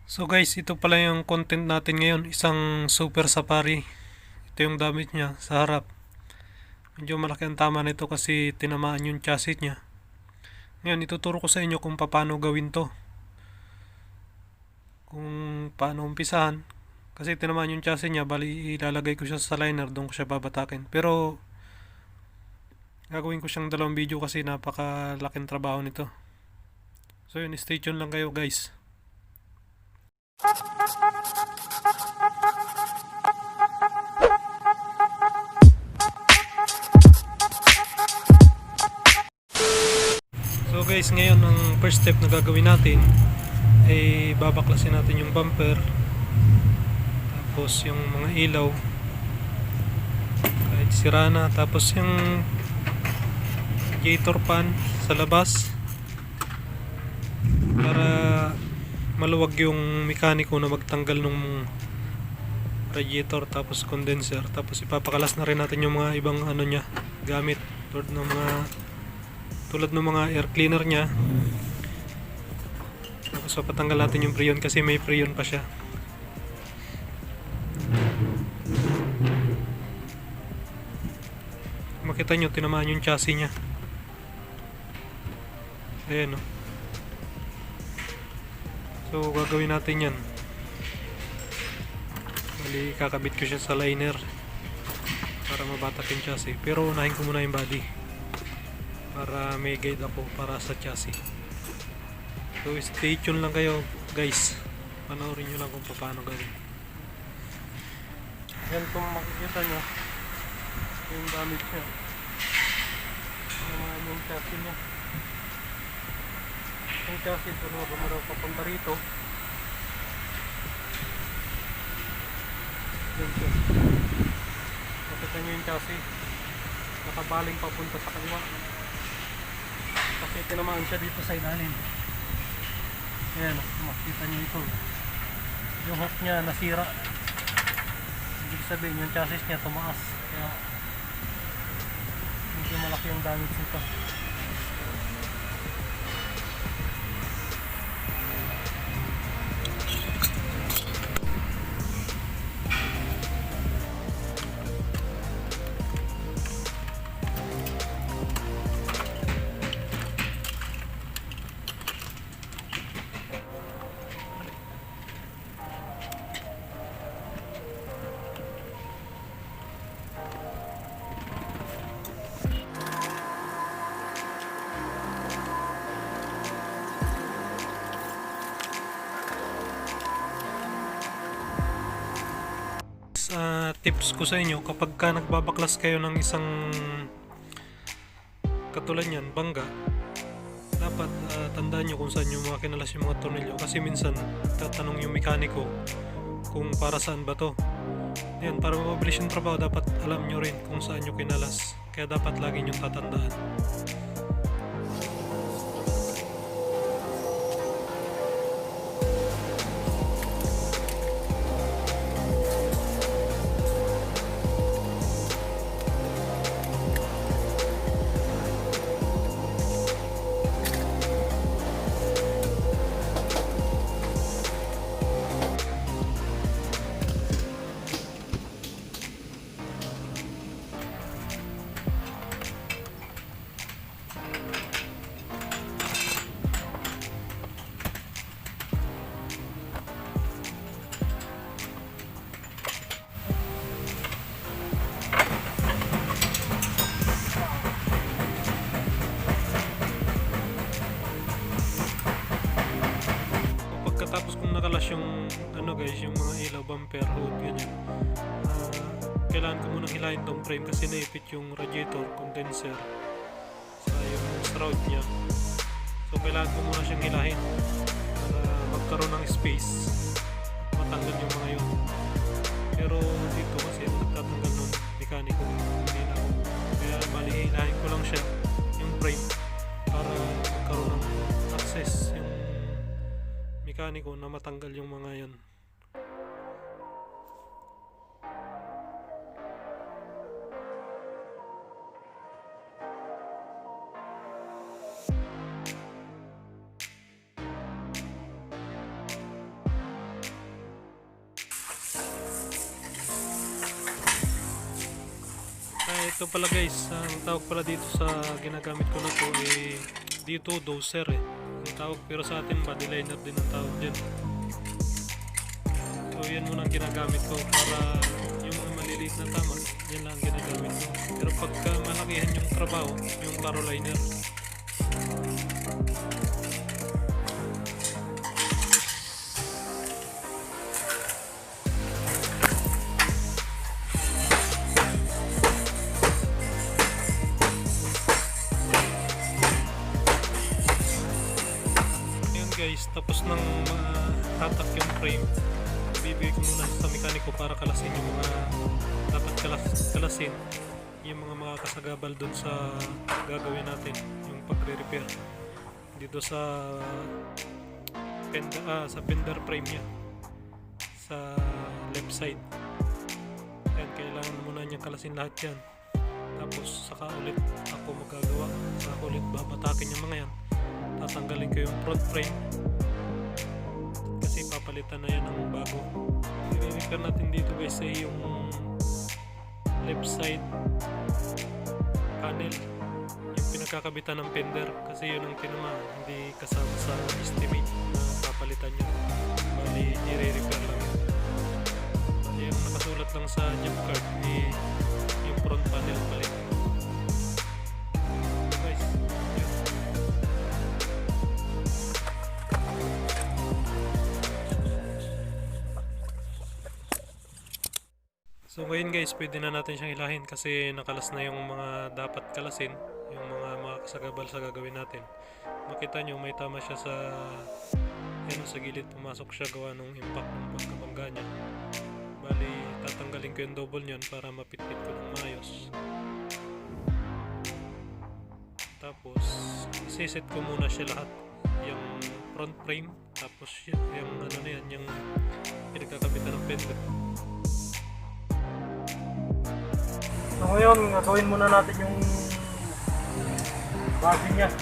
So guys, ito pala yung content natin ngayon, isang super safari. Ito yung damit niya sa harap. Medyo malaki ang tama nito kasi tinamaan yung chassis niya. Ngayon, ituturo ko sa inyo kung paano gawin to. Kung paano umpisahan. Kasi tinamaan yung chassis niya, bali ilalagay ko siya sa liner, doon ko siya babatakin. Pero gagawin ko siyang dalawang video kasi napakalaking trabaho nito. So yun, stay tuned lang kayo guys. So guys, ngayon ang first step na gagawin natin ay babaklasin natin yung bumper, tapos yung mga ilaw kahit sira na, tapos yung radiator fan sa labas para maluwag yung mekaniko na magtanggal ng radiator tapos condenser. Tapos ipapakalas na rin natin yung mga ibang ano nya gamit, tulad ng mga air cleaner nya. Tapos papatanggal natin yung preyon kasi may preyon pa siya. Makita nyo, tinamaan yung chassis nya. Ayan o. So gagawin natin yan. Bali kakabit ko siya sa liner para mabatak yung chassis. Pero unahin ko muna yung body para may guide ako para sa chassis. So stay tuned lang kayo guys. Panoorin nyo lang kung paano gawin. Yan, kung makikita nyo yung damage niya, yung chassis niya. Yung chassis ito na gumaraw papunta rito. Yan siya. Makita nyo yung chassis nakabaling papunta sa kaliwa kasi tinamaan siya dito sa ilalim. Ayan, makita nyo ito, yung hook nya nasira. Ibig sabihin yung chassis nya tumaas, kaya medyo malaki yung damage nito. Tips ko sa inyo, kapag ka nagbabaklas kayo ng isang katulad yan, bangga, dapat tandaan nyo kung saan yung mga kinalas yung mga tornilyo, kasi minsan tatanong yung mekaniko kung para saan ba to. Yan, para mabilis yung trabaho dapat alam nyo rin kung saan nyo kinalas, kaya dapat lagi nyo tatandaan. Pagkatapos kung nakalas yung ano guys, yung mga ilaw, bumper, hood, ganyan, kailangan ko munang hilahin tong frame kasi naipit yung radiator, condenser sa yung shroud nya. So kailangan ko muna siyang hilahin para magkaroon ng space, matanggal yung mga yun. Pero dito kasi nagtatanggal ng mekaniko, hindi na ako, kaya bali hilahin ko lang siya yung frame para magkaroon ng access yung mekaniko na matanggal yung mga yan. Ito pala guys, ang tawag pala dito sa ginagamit ko na to dito doser ang tawag, pero sa atin body liner din ang tawag dyan. So yan muna ang ginagamit ko para yung mga maliliit na tama, yan lang ang ginagamit ko. Pero pagka malakihan yung trabaho, yung claro liner. Guys, tapos nang hatak yung frame, bibigay ko muna sa mekaniko para kalasin yung mga dapat kalasin, yung mga kasagabal dun sa gagawin natin, yung pagre-repair dito sa fender frame nya sa left side. Ayan, kailangan muna niyang kalasin lahat yan, tapos saka ulit ako magagawa, saka ulit babatakin yung mga yan. Tatanggalin ko yung front frame kasi papalitan na yan ng bago. I-repair natin dito guys ay yung left side panel, yung pinagkakabitan ng fender, kasi yun ang tinamaan, hindi kasama sa estimate na papalitan yun. Bali i-repair lang yun. Bali yung nakasulat lang sa job card yung front panel palit. So ngayon guys, pwede na natin siyang hilahin kasi nakalas na yung mga dapat kalasin, yung mga kasagabal sa gagawin natin. Makita nyo may tama siya sa sa gilid, pumasok siya gawa ng impact ng pagkabangga niya. Bali tatanggalin ko yung double niyan para mapitpit ko ng maayos. Tapos isiset ko muna siya lahat, yung front frame, tapos yung yung pinagkakabitan ng fender. So ngayon, gagawin muna natin yung body niya.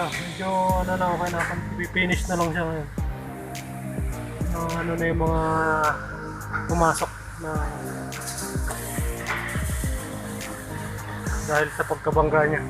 Medyo okay na, finish na lang siya ngayon. Na yung mga pumasok na dahil sa pagkabangga niya.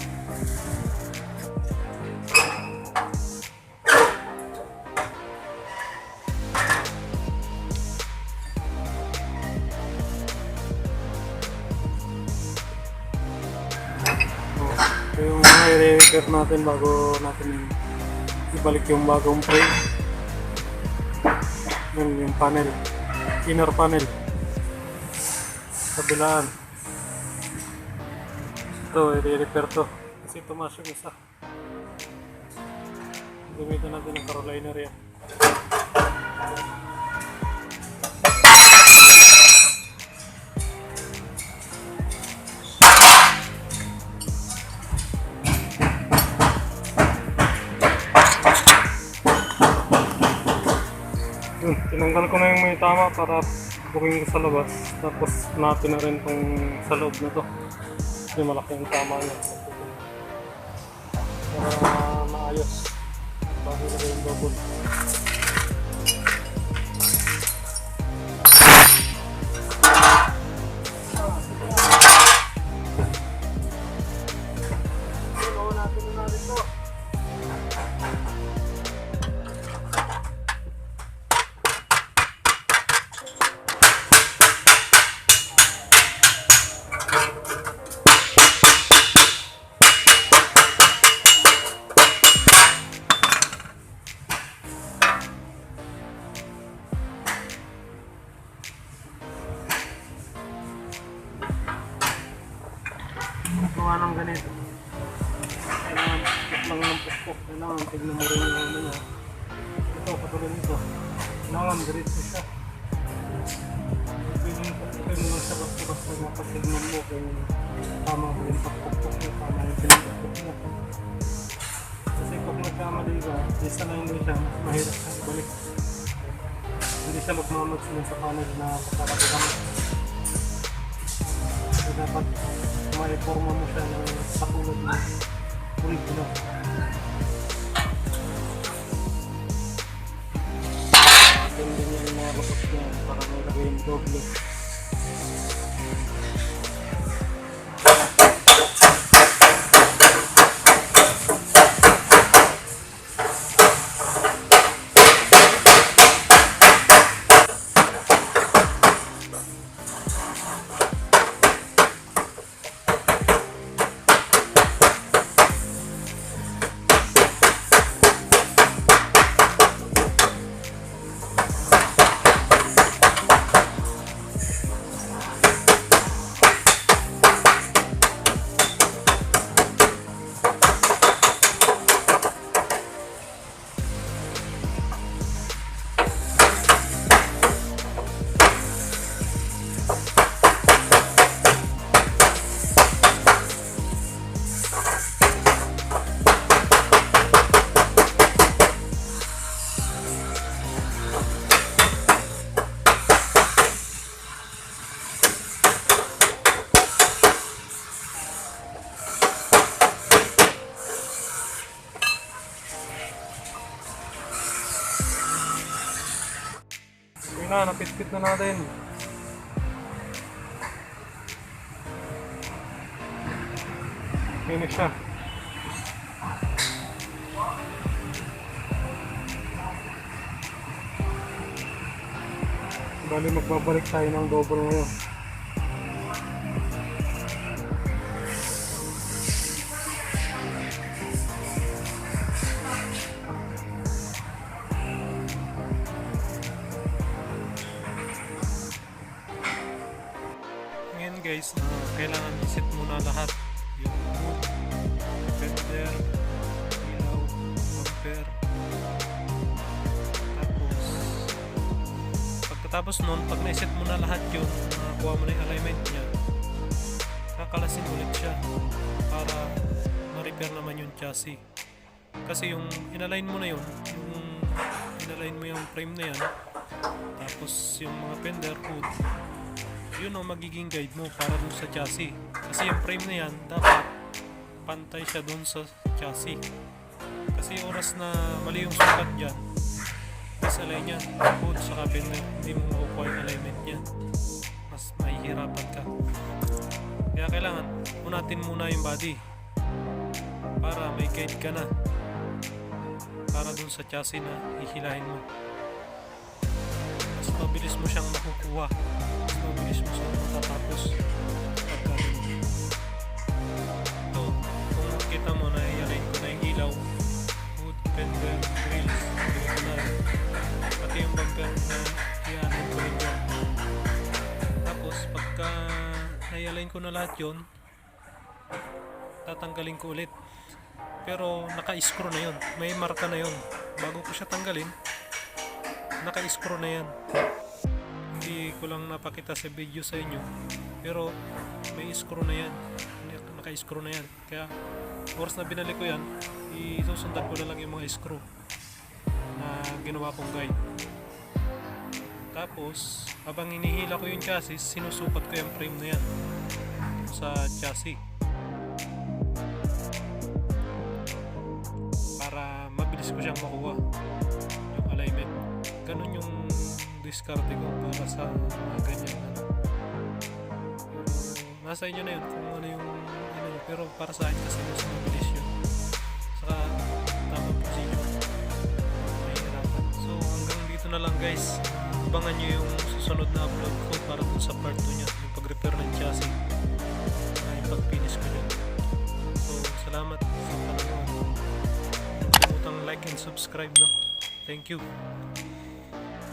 Ito yung i-repair natin bago natin ibalik yung bagong frame. Yun yung panel, inner panel, kabilaan. Ito i-repair to kasi tumasok isa. Gamitan natin ng claro liner yan. Tinanggal ko na yung may tama para buking ko sa labas. Tapos natin na rin tong sa loob na to. Kasi malaki yung tama niya. Para maayos. Bago na yung double. Gawa ng ganito. Kailangan lang ng pukpok. Kailangan tignan mo rin yung ano niya. Ito, katulad nito. Kailangan diretso siya. Pwede mo lang siya basta mapatignan mo kung tama mo yung pagpukpok mo, tama yung pinagpukpok mo. Kasi pag nagkamali ka, isa lang mo siya, mas mahirap siya ibalik. Hindi siya magmamatch sa panel na kaparabihan mo. So dapat ma-forma mo siya ng katulad mo original. Atin din yung mga lukot niya para may lagay yung doble. Na, napit-pit na natin. Finish siya. Bali magbabalik tayo ng double ngayon. Guys, kailangan iset muna lahat yung hood, fender, ilaw, bumper. Pagkatapos nun, pag naiset mo na lahat yun, kuha mo na yung alignment nya, kakalasin ulit siya para ma-repair naman yung chassis. Kasi yung inalign mo na yun, yung inalign mo yung frame na yan, tapos yung mga fender, hood, yun ang magiging guide mo para dun sa chassis. Kasi yung frame na yan, dapat pantay siya dun sa chassis. Kasi oras na mali yung sukat dyan, misalign yan, hood sa fender, hindi mo makukuha yung alignment yan. Mas mahihirapan ka. Kaya kailangan unatin muna yung body para may guide ka na para dun sa chassis na hihilahin mo. Mas mabilis mo siyang makukuha, mas mabilis mo siyang matatapos pagkain. Ito, kung kita mo na i-align ko na yung ilaw, hood, fender, grills, pati yung bumper na i-align ko rin yun. Tapos pagka na-align ko na lahat yun, tatanggalin ko ulit. Pero naka-screw na yun, may marka na yun. Bago ko siya tanggalin, naka-screw na yan. Hindi ko lang napakita sa video sa inyo, pero may screw na yan, naka-screw na yan. Kaya oras na binalik ko yan, isusundan ko na lang yung mga screw na ginawa kong guide. Tapos habang hinihila ko yung chassis, sinusukat ko yung frame na yan sa chassis para mabilis ko siyang makuha yung alignment. Ganun yung diskarte ko para sa mga ganyan nasa inyo na yun kung ano yung pero para sa akin kasi mas mabilis yun, saka tamang procedure, mahirapan. So hanggang dito na lang guys, abangan nyo yung susunod na upload ko para dun sa part 2 nya, yung pag-repair ng chassis na yung pag-finish ko dyan. So salamat sa panonood, huwag kalimutang like and subscribe, no? Thank you.